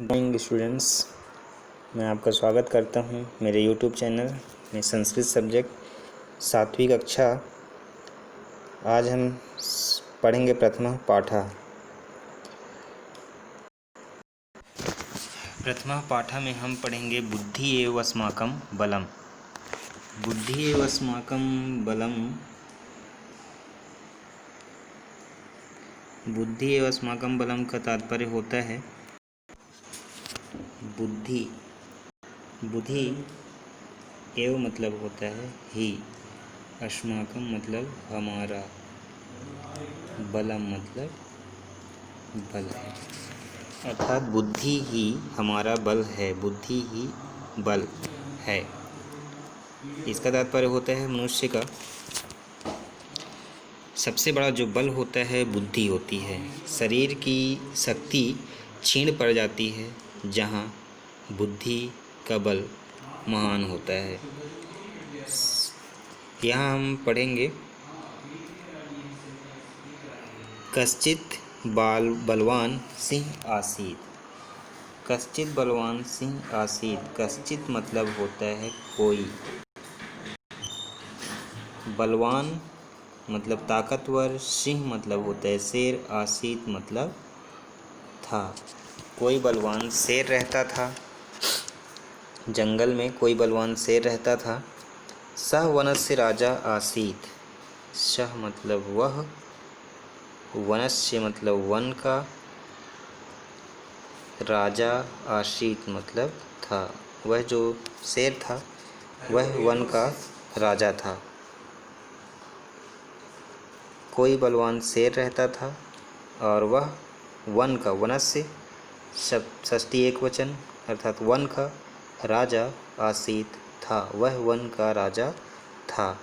Morning students, मैं आपका स्वागत करता हूं मेरे यूट्यूब चैनल में संस्कृत सब्जेक्ट 7वीं कक्षा। आज हम पढ़ेंगे प्रथम पाठः। प्रथम पाठः में हम पढ़ेंगे बुद्धि एव अस्माकं बलम। बुद्धि एव अस्माकं बलम। बुद्धि एव अस्माकं बलम का तात्पर्य होता है बुद्धि एव मतलब होता है ही, अस्माकं मतलब हमारा, बलम मतलब बल है, अर्थात बुद्धि ही हमारा बल है, बुद्धि ही बल है। इसका तात्पर्य होता है मनुष्य का सबसे बड़ा जो बल होता है बुद्धि होती है। शरीर की शक्ति क्षीण पड़ जाती है जहाँ बुद्धि का बल महान होता है। यहाँ हम पढ़ेंगे कश्चित् बलवान सिंह आसीत्। कश्चित् बलवान सिंह आसीत्। कश्चित् मतलब होता है कोई, बलवान मतलब ताकतवर, सिंह मतलब होता है शेर, आसीत मतलब था। कोई बलवान शेर रहता था, जंगल में कोई बलवान शेर रहता था। सह वनस्य राजा आसीत। सह मतलब वह, वनस्य मतलब वन का, राजा आसीत मतलब था। वह जो शेर था वह वन का राजा था। कोई बलवान शेर रहता था और वह वन का, वनस्य षष्ठी एक वचन अर्थात वन का राजा आसीत था, वह वन का राजा था।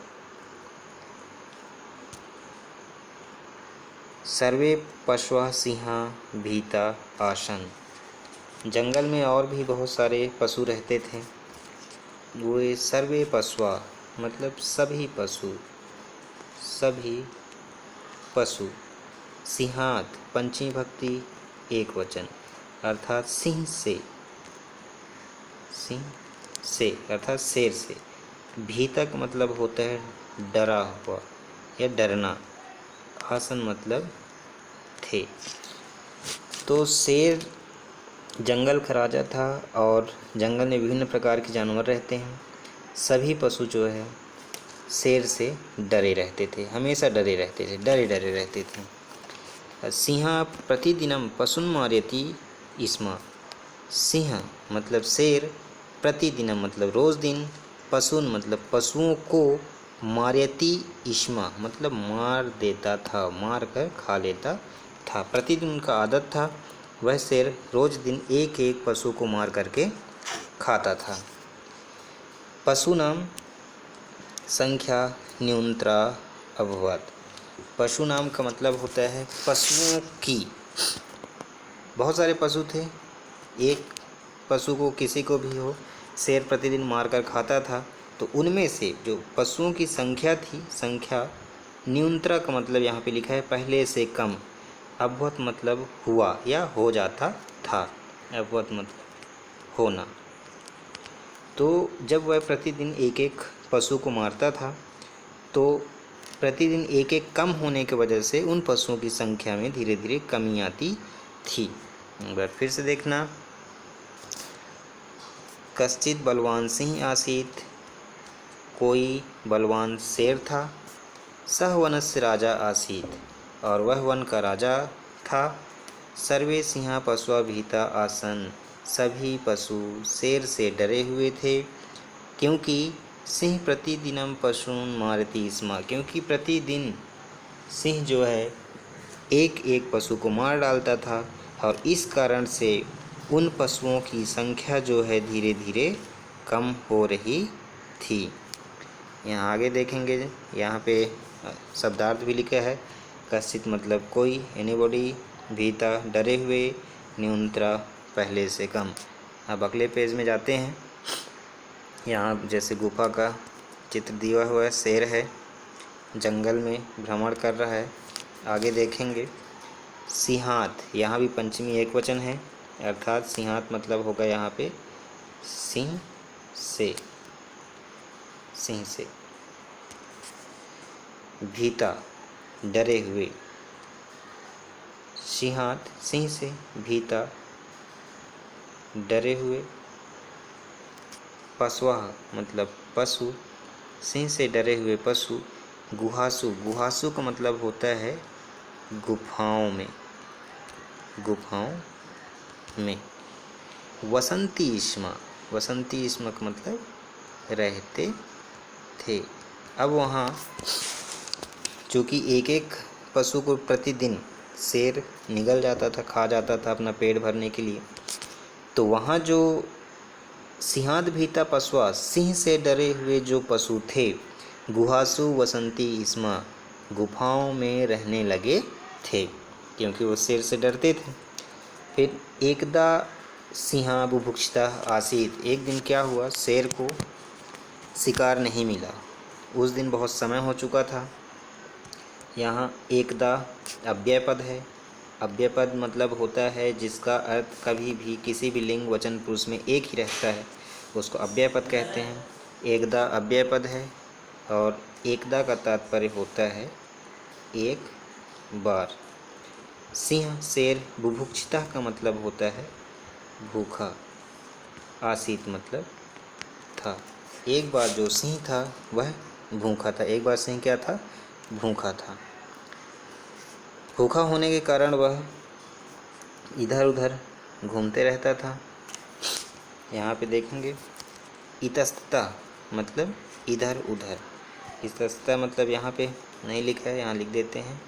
सर्वे पशवः सिंहा भीता आसन। जंगल में और भी बहुत सारे पशु रहते थे। वे सर्वे पशवा मतलब सभी पशु, सभी पशु। सिंहात पंचमी भक्ति एक वचन अर्थात सिंह से, सिंह से अर्थात शेर से। भीतक मतलब होता है डरा हुआ या डरना। आसन मतलब थे। तो शेर जंगल का राजा था और जंगल में विभिन्न प्रकार के जानवर रहते हैं। सभी पशु जो है शेर से डरे रहते थे, हमेशा डरे रहते थे, डरे डरे रहते थे। सिंह प्रतिदिनम पशुन मारयति स्म। सिंह मतलब शेर, प्रतिदिनम मतलब रोज़ दिन, पशुन मतलब पशुओं को, मारयति स्म मतलब मार देता था, मार कर खा लेता था। प्रतिदिन उनका आदत था, वह शेर रोज़ दिन एक एक पशु को मार करके खाता था। पशु नाम संख्या न्यूनतरा अभवत। पशु नाम का मतलब होता है पशुओं की। बहुत सारे पशु थे, एक पशु को किसी को भी हो शेर प्रतिदिन मारकर खाता था, तो उनमें से जो पशुओं की संख्या थी, संख्या न्यूनतरा का मतलब यहाँ पे लिखा है पहले से कम। अभवत मतलब हुआ या हो जाता था, अभवत मतलब होना। तो जब वह प्रतिदिन एक एक पशु को मारता था तो प्रतिदिन एक एक कम होने की वजह से उन पशुओं की संख्या में धीरे धीरे कमी आती थी। एक बार फिर से देखना, कश्चित् बलवान सिंह आसीत। कोई बलवान शेर था। सह वनस्य राजा आसीत और वह वन का राजा था। सर्वे सिंहा पशुआ भीता आसन। सभी पशु शेर से डरे हुए थे, क्योंकि सिंह प्रतिदिनम पशून मारती स्म। क्योंकि प्रतिदिन सिंह जो है एक एक पशु को मार डालता था और इस कारण से उन पशुओं की संख्या जो है धीरे धीरे कम हो रही थी। यहाँ आगे देखेंगे, यहाँ पे शब्दार्थ भी लिखा है। कश्चित मतलब कोई, एनीबॉडी, भीता डरे हुए, न्यूनतरा पहले से कम। अब अगले पेज में जाते हैं। यहाँ जैसे गुफा का चित्र दिया हुआ है, शेर है, जंगल में भ्रमण कर रहा है। आगे देखेंगे सिंहात, यहाँ भी पंचमी एक वचन है। अर्थात सिंहात मतलब होगा यहाँ पे सिंह से, सिंह से। भीता डरे हुए, सिंहात सिंह से, भीता डरे हुए। पशवः मतलब पशु, सिंह से डरे हुए पशु। गुहासु, गुहासु का मतलब होता है गुफाओं में, गुफाओं में। वसंती इस्मा, वसंती इस्मा का मतलब रहते थे। अब वहाँ चूँकि एक एक पशु को प्रतिदिन शेर निगल जाता था, खा जाता था अपना पेट भरने के लिए, तो वहाँ जो सिंहात भीता पशवा, सिंह से डरे हुए जो पशु थे, गुहासु वसंती इस्मा, गुफाओं में रहने लगे थे, क्योंकि वो शेर से डरते थे। फिर एकदा सिंहा बुभुक्षिता आसीत, एक दिन क्या हुआ, शेर को शिकार नहीं मिला, उस दिन बहुत समय हो चुका था। यहाँ एकदा अव्यय पद है। अव्यय पद मतलब होता है जिसका अर्थ कभी भी किसी भी लिंग वचन पुरुष में एक ही रहता है, उसको अव्यय पद कहते हैं। एकदा अव्यय पद है और एकदा का तात्पर्य होता है एक बार। सिंह शेर, बुभुक्षिता का मतलब होता है भूखा, आसीत मतलब था। एक बार जो सिंह था वह भूखा था, एक बार सिंह क्या था, भूखा था। भूखा होने के कारण वह इधर उधर घूमते रहता था। यहाँ पे देखेंगे इतस्तता मतलब इधर उधर, इतस्तता मतलब यहाँ पे नहीं लिखा है, यहाँ लिख देते हैं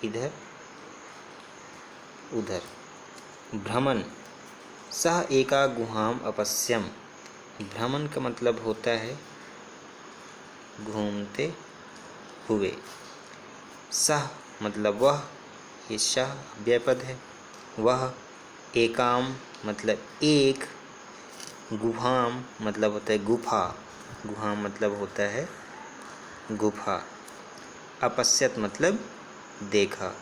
इधर उधर। भ्रमण, सह एका गुहाम अपश्यम, भ्रमण का मतलब होता है घूमते हुए। सह मतलब वह, ये सह अव्यय पद है। वह, एकाम मतलब एक, गुहाम मतलब होता है गुफा, गुहाम मतलब होता है गुफा। अपश्यत मतलब देखा,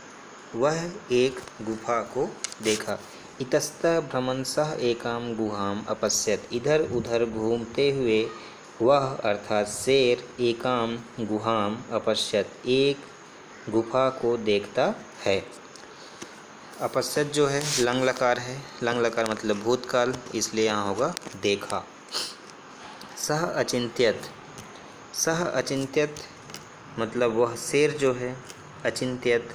वह एक गुफा को देखा। इतस्तः भ्रमन् सः एकाम गुहाम अपश्यत, इधर उधर घूमते हुए वह अर्थात शेर एकाम गुहाम अपश्यत, एक गुफा को देखता है। अपश्यत जो है लंग लकार है, लंग लकार मतलब भूतकाल, इसलिए यहाँ होगा देखा। सह अचिंत्यत, सह अचिंत्यत मतलब वह शेर जो है, अचिंत्यत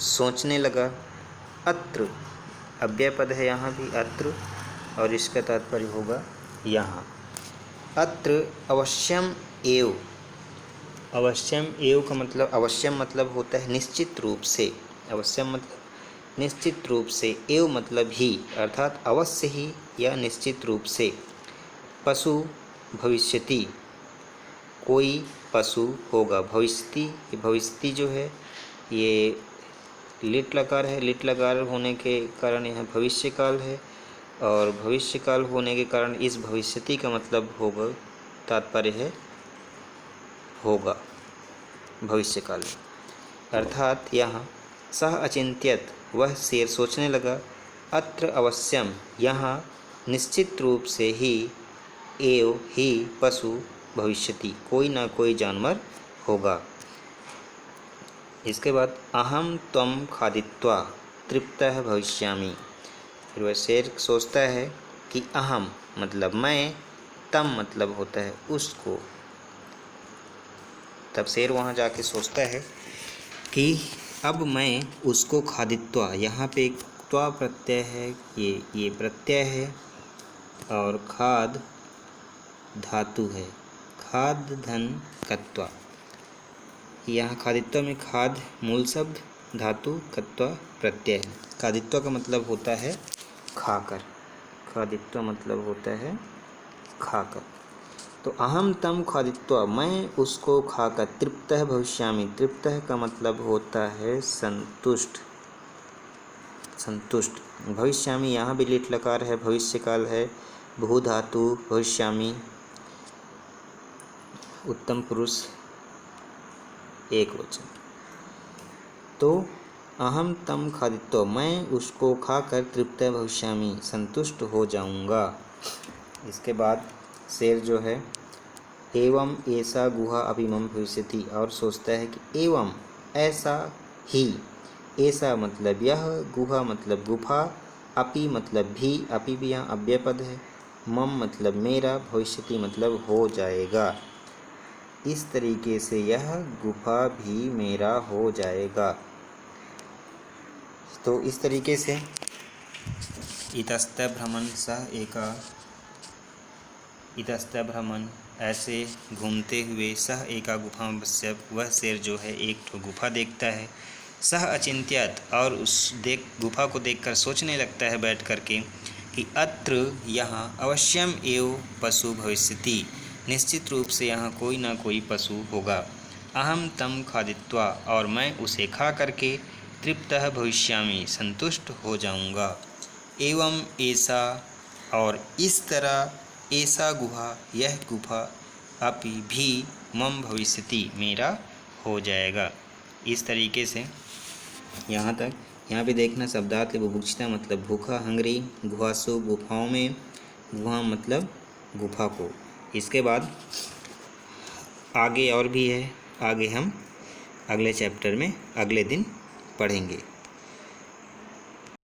सोचने लगा। अत्र अव्यय पद है यहाँ भी अत्र, और इसका तात्पर्य होगा यहाँ। अत्र अवश्यम एव, अवश्यम एव का मतलब, अवश्यम मतलब होता है निश्चित रूप से, अवश्यम मतलब निश्चित रूप से, एव मतलब ही, अर्थात अवश्य ही या निश्चित रूप से। पशु भविष्यति, कोई पशु होगा। भविष्यति, ये भविष्यति जो है ये लिट लकार है, लिट लकार होने के कारण यह भविष्य काल है, और भविष्य काल होने के कारण इस भविष्यति का मतलब होगा, तात्पर्य है होगा भविष्य काल में। अर्थात यहाँ सह अचिंत्यत वह शेर सोचने लगा, अत्र अवश्यम यहाँ निश्चित रूप से ही, एव ही पशु भविष्यति कोई ना कोई जानवर होगा। इसके बाद अहम त्वं खादित्वा तृप्तः भविष्यामि, फिर वह शेर सोचता है कि अहम मतलब मैं, तम मतलब होता है उसको, तब शेर वहाँ जाके सोचता है कि अब मैं उसको खादित्वा, यहाँ पे एक त्वा प्रत्यय है, ये प्रत्यय है, और खाद धातु है, खाद धन कत्वा, यहाँ खादित्व में खाद मूल शब्द, धातु कत्वा प्रत्यय है। खादित्व का मतलब होता है खाकर, खादित्व मतलब होता है खाकर। तो अहम तम खादित्वा मैं उसको खाकर तृप्तः भविष्यामि, तृप्तः का मतलब होता है संतुष्ट, संतुष्ट। भविष्यामि यहाँ भी लिट लकार है, भविष्य काल है, भू धातु भविष्यामि, उत्तम पुरुष एक वचन। तो अहम तम खादित्वा, मैं उसको खाकर तृप्त भविष्यामि, संतुष्ट हो जाऊंगा। इसके बाद शेर जो है, एवं ऐसा गुहा अपि मम भविष्यति, और सोचता है कि एवं ऐसा ही, ऐसा मतलब यह, गुहा मतलब गुफा, अपि मतलब भी, अपि भी यहाँ अव्यय पद है, मम मतलब मेरा, भविष्यति मतलब हो जाएगा। इस तरीके से यह गुफा भी मेरा हो जाएगा। तो इस तरीके से इतस्त भ्रमण सह एका, इतस्त भ्रमण ऐसे घूमते हुए, सह एका गुफा में पश्य, वह शेर जो है एक ठो गुफा देखता है। सह अचिंत्यत, और उस गुफा को देखकर सोचने लगता है बैठ करके कि अत्र यहाँ अवश्यम एव पशु भविष्यति, निश्चित रूप से यहाँ कोई ना कोई पशु होगा। अहम तम खादित्वा, और मैं उसे खा करके तृप्तः भविष्यामि, संतुष्ट हो जाऊंगा। एवं ऐसा, और इस तरह, ऐसा गुहा, यह गुफा, अपि भी, मम भविष्यति मेरा हो जाएगा। इस तरीके से यहाँ तक। यहाँ पे देखना शब्दार्थ बुभुक्षिता मतलब भूखा, हंग्री, गुहासु गुफाओं में, गुहा मतलब गुफा को। इसके बाद आगे और भी है, आगे हम अगले चैप्टर में अगले दिन पढ़ेंगे।